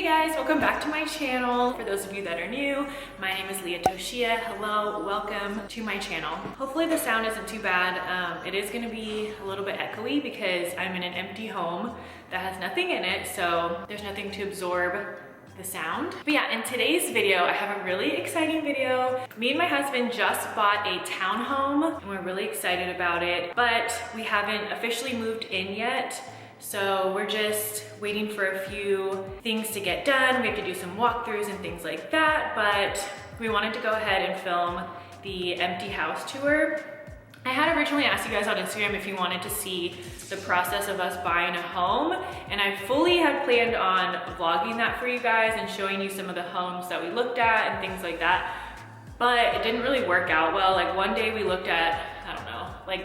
guys, welcome back to my channel. For those of you that are new, my name is Leah Toshia. Hello, welcome to my channel. Hopefully the sound isn't too bad. It is gonna be a little bit echoey because I'm in an empty home that has nothing in it, so there's nothing to absorb the sound. But yeah, in today's video, I have a really exciting video. Me and my husband just bought a townhome and we're really excited about it, but we haven't officially moved in yet. So we're just waiting for a few things to get done. We have to do some walkthroughs and things like that, but we wanted to go ahead and film the empty house tour. I had originally asked you guys on Instagram if you wanted to see the process of us buying a home, and I fully had planned on vlogging that for you guys and showing you some of the homes that we looked at and things like that, but it didn't really work out well. Like one day we looked at, I don't know, like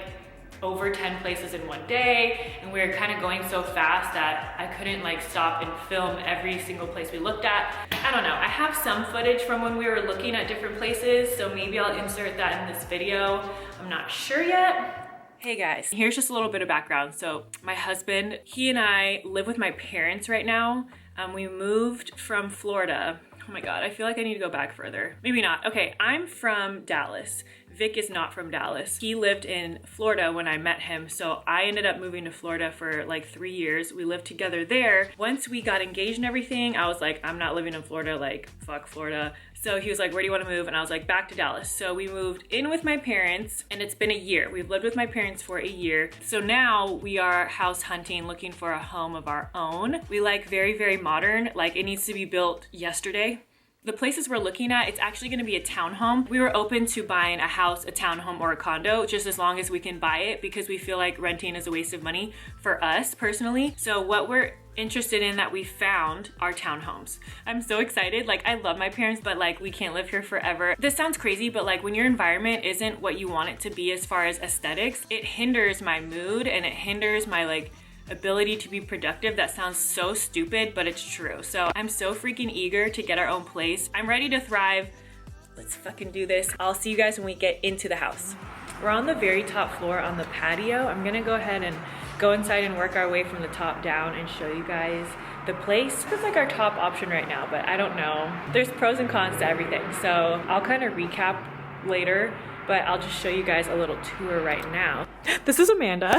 over 10 places in one day, and we were kind of going so fast that I couldn't like stop and film every single place we looked at. I don't know, I have some footage from when we were looking at different places, so maybe I'll insert that in this video. I'm not sure yet. Hey guys, here's just a little bit of background. So my husband, he and I live with my parents right now. We moved from Florida. Oh my God, I feel like I need to go back further. Maybe not. Okay, I'm from Dallas. Vic is not from Dallas. He lived in Florida when I met him, so I ended up moving to Florida for like 3 years. We lived together there. Once we got engaged and everything, I was like, I'm not living in Florida, like fuck Florida. So he was like, where do you want to move? And I was like, back to Dallas. So we moved in with my parents, and it's been a year. We've lived with my parents for a year. So now we are house hunting, looking for a home of our own. We like very, very modern, like it needs to be built yesterday. The places we're looking at, it's actually gonna be a townhome. We were open to buying a house, a townhome, or a condo, just as long as we can buy it, because we feel like renting is a waste of money for us personally. So what we're interested in that we found are townhomes. I'm so excited. Like I love my parents, but like we can't live here forever. This sounds crazy, but like when your environment isn't what you want it to be as far as aesthetics, it hinders my mood and it hinders my like ability to be productive. That sounds so stupid, but it's true. So I'm so freaking eager to get our own place. I'm ready to thrive. Let's fucking do this. I'll see you guys when we get into the house. We're on the very top floor on the patio. I'm gonna go ahead and go inside and work our way from the top down and show you guys the place. It's like our top option right now, but I don't know. There's pros and cons to everything. So I'll kind of recap later, but I'll just show you guys a little tour right now. This is Amanda.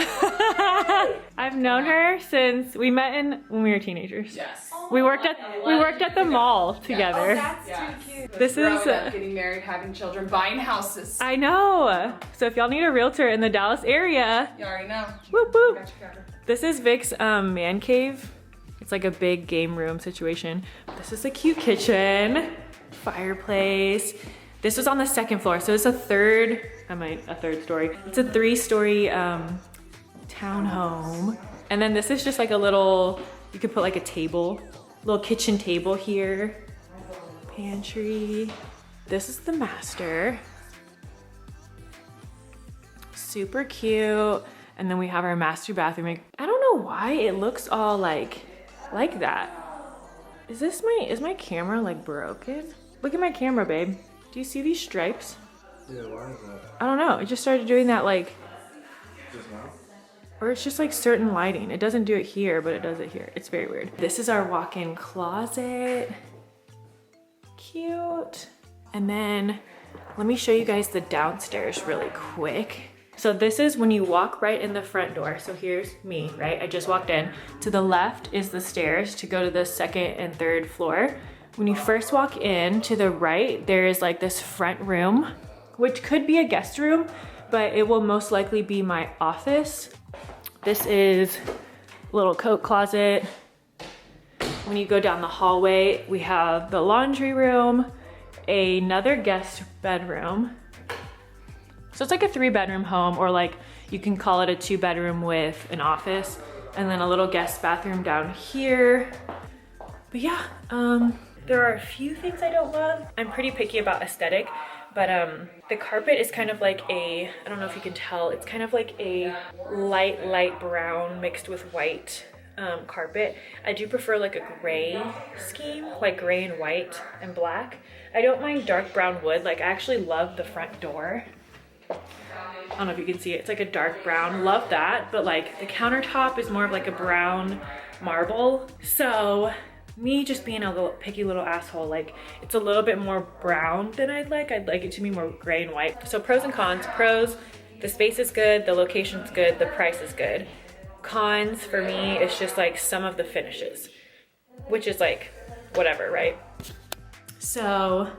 I've known her since we met when we were teenagers. Yes. We worked at the mall together. Oh, that's too cute. This is getting married, having children, buying houses. I know. So if y'all need a realtor in the Dallas area, you already know. Whoop whoop. This is Vic's man cave. It's like a big game room situation. This is a cute kitchen, fireplace. This was on the second floor, so it's a third story. It's a 3-story townhome. And then this is just like a little, you could put like a table, little kitchen table here, pantry. This is the master. Super cute. And then we have our master bathroom. I don't know why it looks all like that. Is my camera like broken? Look at my camera, babe. Do you see these stripes? Yeah, why is that? I don't know. It just started doing that like... Just now? Or it's just like certain lighting. It doesn't do it here, but it does it here. It's very weird. This is our walk-in closet. Cute. And then let me show you guys the downstairs really quick. So this is when you walk right in the front door. So here's me, right? I just walked in. To the left is the stairs to go to the second and third floor. When you first walk in, to the right, there is like this front room, which could be a guest room, but it will most likely be my office. This is a little coat closet. When you go down the hallway, we have the laundry room, another guest bedroom. So it's like a 3-bedroom home, or like you can call it a 2-bedroom with an office, and then a little guest bathroom down here. But yeah, there are a few things I don't love. I'm pretty picky about aesthetic, but the carpet is kind of like I don't know if you can tell, it's kind of like a light brown mixed with white carpet. I do prefer like a gray scheme, like gray and white and black. I don't mind dark brown wood. Like I actually love the front door. I don't know if you can see it. It's like a dark brown, love that. But like the countertop is more of like a brown marble. So Me just being a little picky little asshole, like it's a little bit more brown than I'd like. I'd like it to be more gray and white. So pros and cons. Pros, the space is good, the location's good, the price is good. Cons for me, it's just like some of the finishes, which is like whatever, right? So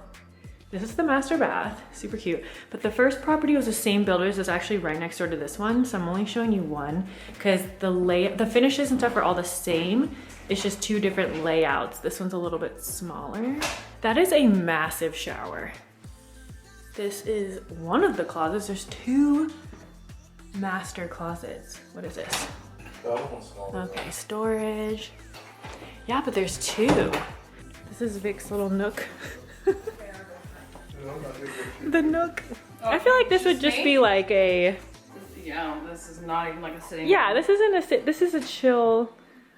this is the master bath, super cute. But the first property was the same builders. It's actually right next door to this one. So I'm only showing you one because the finishes and stuff are all the same. It's just two different layouts. This one's a little bit smaller. That is a massive shower. This is one of the closets. There's two master closets. What is this? Okay, storage. Yeah, but there's two. This is Vic's little nook. The nook. I feel like this would just be like a... Yeah, this is not even like a sitting Yeah, room. this isn't a sit. This is a chill,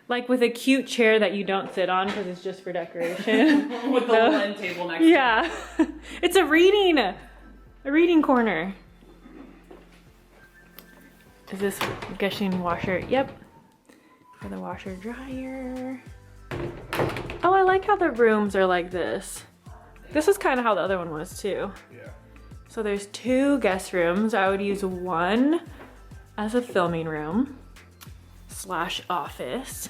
like with a cute chair that you don't sit on because it's just for decoration. With the little end table next to it. Yeah, it's a reading corner. Is this, I'm guessing, washer? Yep. For the washer dryer. Oh, I like how the rooms are like this. This is kind of how the other one was too. Yeah. So there's two guest rooms. I would use one as a filming room / office,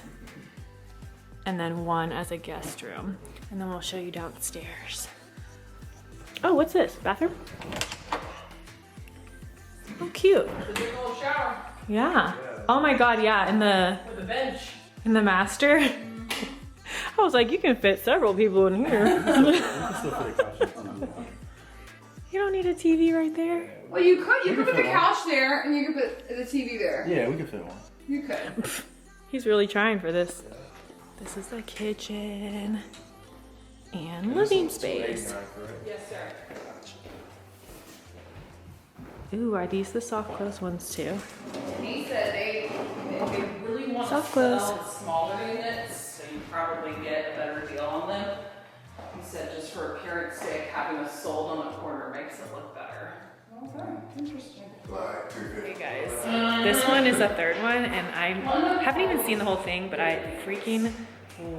and then one as a guest room. And then we'll show you downstairs. Oh, what's this? Bathroom? Oh, cute. It's a big old shower Yeah. Oh my God, yeah. with a bench. In the master. I was like, you can fit several people in here. You don't need a TV right there. Well, you could. You could put the couch there, and you could put the TV there. Yeah, we can fit one. You could. He's really trying for this. This is the kitchen and living space. Yes, sir. Ooh, are these the soft close ones too? He said they really want Soft to close. sell smaller units, so you probably get a better deal on them. He said just for appearance sake, having us sold on the corner makes it look better. Okay, interesting. Hey guys, this one is the third one and I haven't even seen the whole thing, but I freaking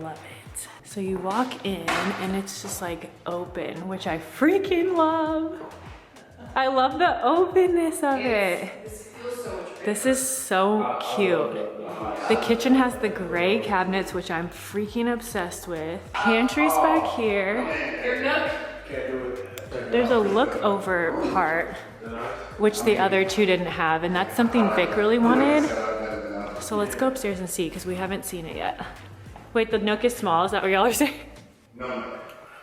love it. So you walk in and it's just like open, which I freaking love. I love the openness of it. This feels so much bigger. This is so cute. The kitchen has the gray cabinets, which I'm freaking obsessed with. Pantry's back here. Your nook. There's a look over part, which the other two didn't have, and that's something Vic really wanted. So let's go upstairs and see, because we haven't seen it yet. Wait, the nook is small, is that what y'all are saying? No.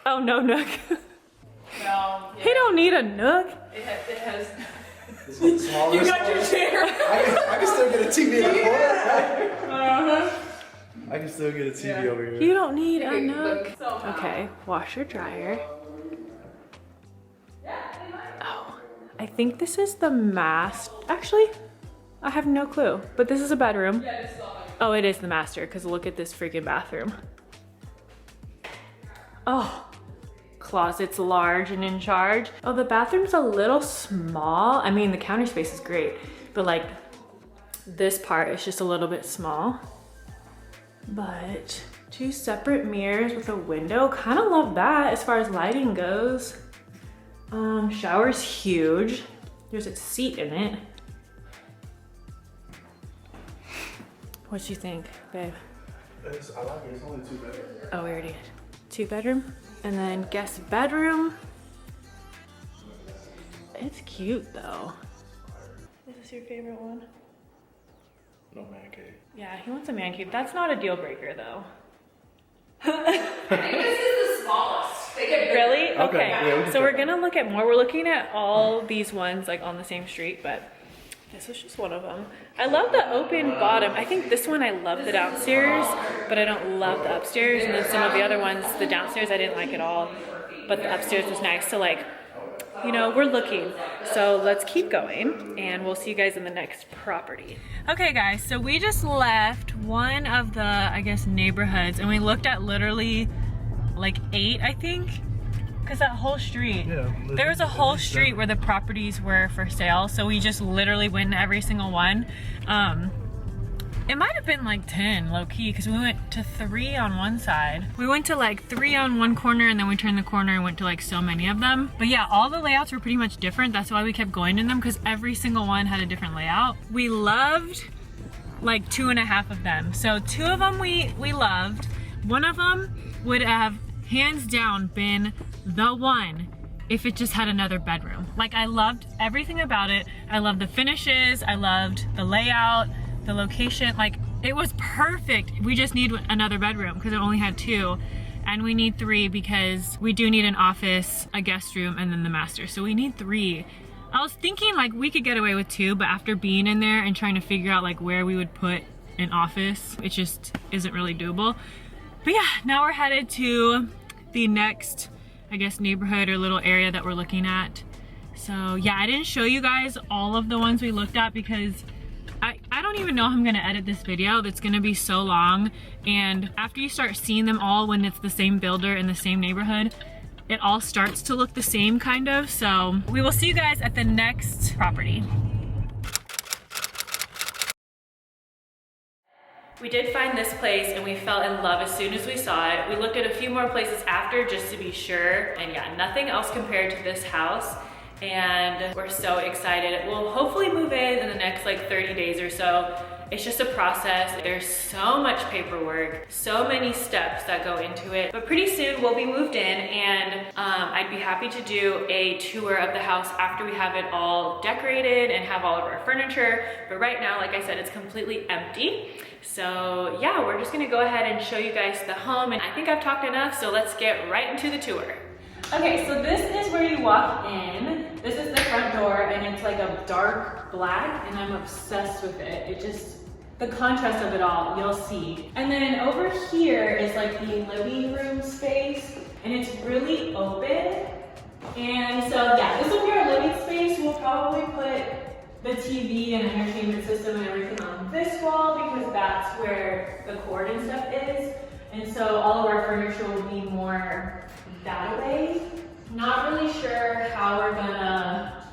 Oh, no nook. No, yeah, He don't need a nook. it has. This one's smaller. You got your chair. I can still get a TV in the corner. Uh-huh. I can still get a TV Yeah. over here. You don't need a nook. Look, so Okay, washer dryer. Oh, I think this is the master. Actually, I have no clue, but this is a bedroom. Yeah, this is all. Oh, it is the master, because look at this freaking bathroom. Oh, closet's large and in charge. Oh, the bathroom's a little small. I mean, the counter space is great, but like this part is just a little bit small. But two separate mirrors with a window. Kind of love that as far as lighting goes. Shower's huge. There's a seat in it. What you think, babe? I like it. It's only 2 bedrooms. Oh, we already did. 2 bedroom. And then guest bedroom. It's cute though. Is this your favorite one? No man cave. Yeah, he wants a man cave. That's not a deal breaker though. I think this is the smallest. They get bigger. Really? Okay, Okay. yeah, we can So we're check gonna look at more. We're looking at all these ones like on the same street, but this was just one of them. I love the open bottom. I think this one I love the downstairs, but I don't love the upstairs. And then some of the other ones, the downstairs I didn't like at all, but the upstairs was nice. So like, you know, we're looking. So let's keep going and we'll see you guys in the next property. Okay guys, so we just left one of the, I guess, neighborhoods and we looked at literally like 8, I think. Because that whole street, Yeah, there was a whole street where the properties were for sale, so we just literally went in every single one. And It might have been like 10 low key because we went to 3 on one side. We went to like 3 on one corner and then we turned the corner and went to like so many of them. But yeah, all the layouts were pretty much different. That's why we kept going in them because every single one had a different layout. We loved like 2.5 of them. So 2 of them we loved. One of them would have hands down been the one if it just had another bedroom. Like I loved everything about it. I loved the finishes. I loved the layout, the location. Like it was perfect. We just need another bedroom because it only had 2. And we need 3 because we do need an office, a guest room, and then the master. So we need 3. I was thinking like we could get away with 2, but after being in there and trying to figure out like where we would put an office, it just isn't really doable. But yeah, now we're headed to the next, I guess, neighborhood or little area that we're looking at. So yeah, I didn't show you guys all of the ones we looked at because I don't even know how I'm gonna edit this video. That's gonna be so long. And after you start seeing them all when it's the same builder in the same neighborhood, it all starts to look the same kind of. So we will see you guys at the next property. We did find this place and we fell in love as soon as we saw it. We looked at a few more places after just to be sure. And yeah, nothing else compared to this house. And we're so excited. We'll hopefully move in the next like 30 days or so. It's just a process. There's so much paperwork, so many steps that go into it. But pretty soon we'll be moved in and I'd be happy to do a tour of the house after we have it all decorated and have all of our furniture. But right now, like I said, it's completely empty. So yeah, we're just gonna go ahead and show you guys the home. And I think I've talked enough, so let's get right into the tour. Okay, so this is where you walk in. This is the front door and it's like a dark black and I'm obsessed with it. It just, the contrast of it all, you'll see. And then over here is like the living room space and it's really open. And so yeah, this will be our living space. We'll probably put the TV and entertainment system and everything on this wall because that's where the cord and stuff is. And so all of our furniture will be more that way. Not really sure how we're gonna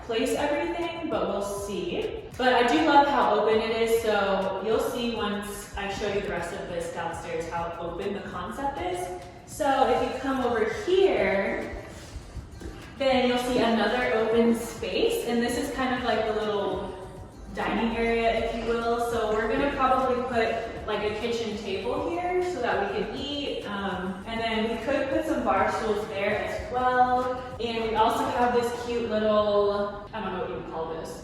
place everything, but we'll see. But I do love how open it is, so you'll see once I show you the rest of this downstairs how open the concept is. So if you come over here, then you'll see another open space, and this is kind of like the little dining area, if you will. So we're gonna probably put like a kitchen table here so that we can eat. And then we could put some bar stools there as well. And we also have this cute little, I don't know what you would call this,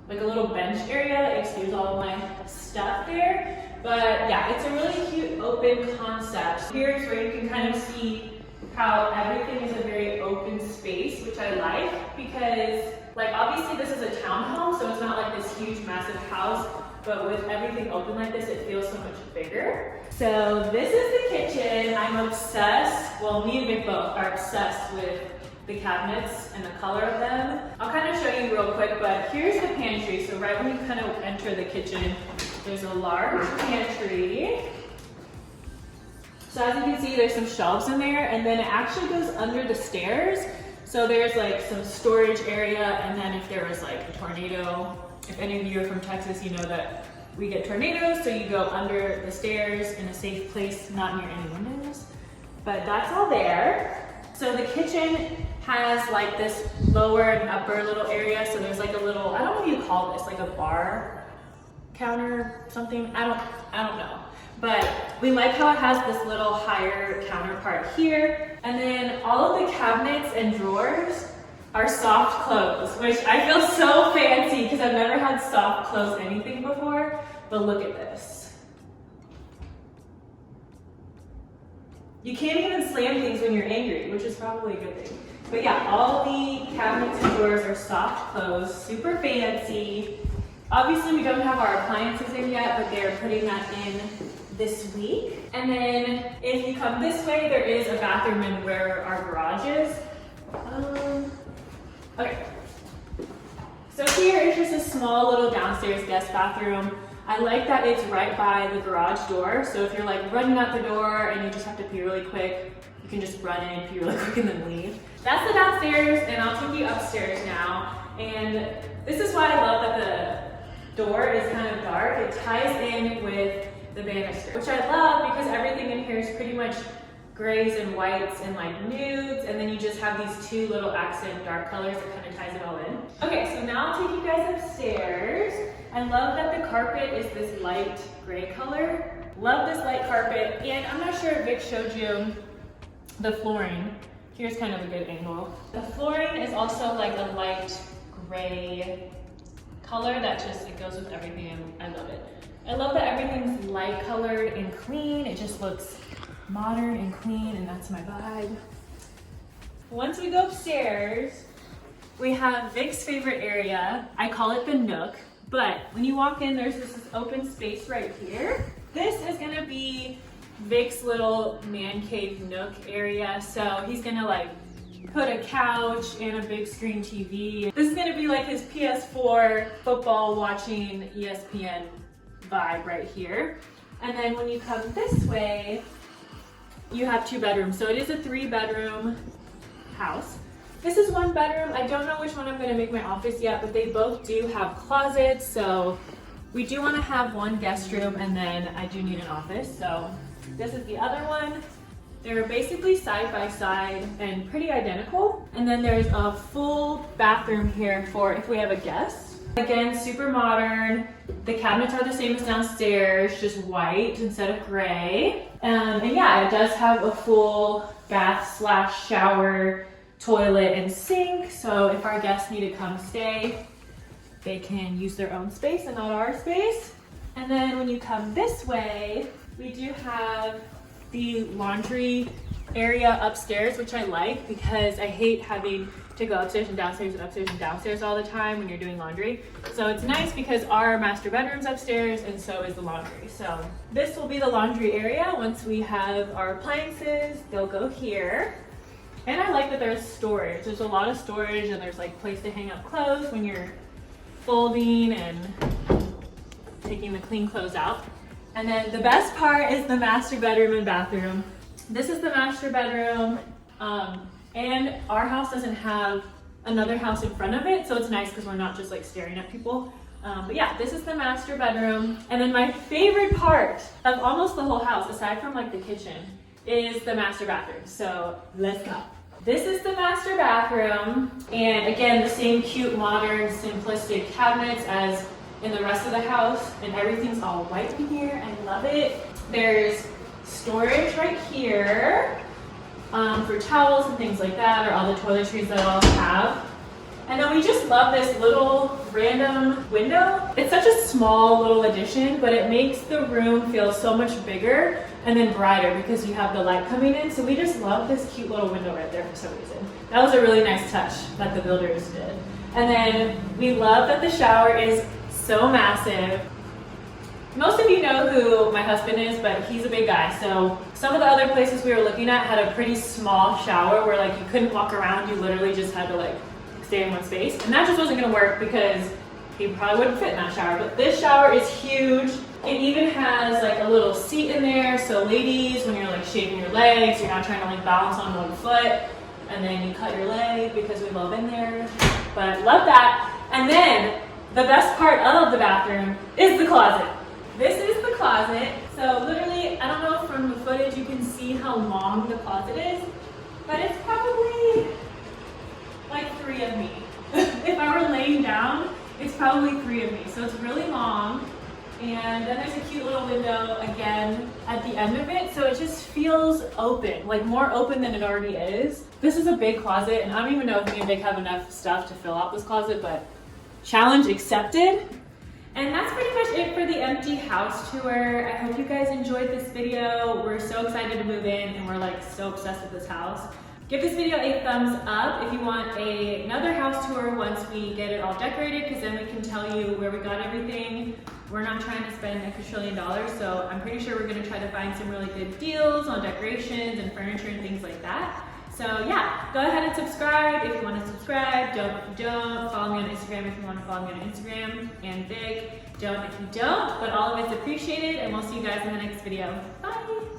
like a little bench area. Excuse all of my stuff there. But yeah, it's a really cute open concept. Here's where you can kind of see how everything is a very open space, which I like because like obviously this is a townhome, so it's not like this huge massive house, but with everything open like this, it feels so much bigger. So this is the kitchen. I'm obsessed, well me and Vic both are obsessed with the cabinets and the color of them. I'll kind of show you real quick, but here's the pantry. So right when you kind of enter the kitchen, there's a large pantry. So as you can see, there's some shelves in there, and then it actually goes under the stairs. So there's like some storage area, and then if there was like a tornado, if any of you are from Texas, you know that we get tornadoes, so you go under the stairs in a safe place, not near any windows. But that's all there. So the kitchen has like this lower and upper little area. So there's like a little, I don't know what you call this, like a bar counter, something. I don't know. But we like how it has this little higher counterpart here. And then all of the cabinets and drawers are soft close, which I feel so fancy because I've never had soft close anything before. But look at this. You can't even slam things when you're angry, which is probably a good thing. But yeah, all the cabinets and drawers are soft close, super fancy. Obviously we don't have our appliances in yet, but they're putting that in this week. And then if you come this way, there is a bathroom in where our garage is. Okay. So here is just a small little downstairs guest bathroom. I like that it's right by the garage door. So if you're like running out the door and you just have to pee really quick, you can just run in, pee really quick, and then leave. That's the downstairs, and I'll take you upstairs now. And this is why I love that the door is kind of dark, it ties in with the banister, which I love because everything in here is pretty much grays and whites and like nudes, and then you just have these two little accent dark colors that kind of ties it all in. Okay, so now I'll take you guys upstairs. I love that the carpet is this light gray color. Love this light carpet, and I'm not sure if Vic showed you the flooring. Here's kind of a good angle. The flooring is also like a light gray color that just, it goes with everything, and I love it. I love that everything's light colored and clean. It just looks modern and clean, and that's my vibe. Once we go upstairs, we have Vic's favorite area. I call it the nook, but when you walk in, there's this open space right here. This is gonna be Vic's little man cave nook area. So he's gonna like put a couch and a big screen TV. This is gonna be like his PS4 football watching ESPN vibe right here. And then when you come this way, you have 2 bedrooms. So it is a 3-bedroom house. This is 1 bedroom. I don't know which one I'm gonna make my office yet, but they both do have closets. So we do wanna have 1 guest room, and then I do need an office. So this is the other one. They're basically side by side and pretty identical. And then there's a full bathroom here for if we have a guest. Again, super modern. The cabinets are the same as downstairs, just white instead of gray. And yeah, it does have a full bath / shower, toilet, and sink. So if our guests need to come stay, they can use their own space and not our space. And then when you come this way, we do have the laundry area upstairs, which I like because I hate having to go upstairs and downstairs all the time when you're doing laundry. So it's nice because our master bedroom's upstairs and so is the laundry. So this will be the laundry area. Once we have our appliances, they'll go here. And I like that there's storage. There's a lot of storage, and there's like place to hang up clothes when you're folding and taking the clean clothes out. And then the best part is the master bedroom and bathroom. This is the master bedroom, and our house doesn't have another house in front of it, so it's nice because we're not just like staring at people. But yeah, this is the master bedroom. And then my favorite part of almost the whole house, aside from like the kitchen, is the master bathroom. So let's go. This is the master bathroom, and again, the same cute, modern, simplistic cabinets as in the rest of the house, and everything's all white in here. I love it. There's storage right here for towels and things like that, or all the toiletries that I'll have. And then we just love this little random window. It's such a small little addition, but it makes the room feel so much bigger and then brighter because you have the light coming in. So we just love this cute little window right there for some reason. That was a really nice touch that the builders did. And then we love that the shower is so massive. Most of you know who my husband is, but he's a big guy. So some of the other places we were looking at had a pretty small shower where like you couldn't walk around, you literally just had to like stay in one space. And that just wasn't gonna work because he probably wouldn't fit in that shower. But this shower is huge. It even has like a little seat in there. So ladies, when you're like shaving your legs, you're not trying to like balance on one foot and then you cut your leg because we love in there. But I love that. And then the best part of the bathroom is the closet. This is the closet. So literally, I don't know if from the footage you can see how long the closet is, but it's probably like 3 of me. If I were laying down, it's probably 3 of me. So it's really long. And then there's a cute little window again at the end of it. So it just feels open, like more open than it already is. This is a big closet, and I don't even know if me and Vic have enough stuff to fill out this closet, but challenge accepted. And that's pretty much it for the empty house tour. I hope you guys enjoyed this video. We're so excited to move in, and we're like so obsessed with this house. Give this video a thumbs up if you want another house tour once we get it all decorated, because then we can tell you where we got everything. We're not trying to spend like $1 trillion, so I'm pretty sure we're gonna try to find some really good deals on decorations and furniture and things like that. So yeah, go ahead and subscribe if you want to subscribe. Don't if you don't. Follow me on Instagram if you want to follow me on Instagram. And Vic, don't if you don't. But all of it's appreciated, and we'll see you guys in the next video. Bye!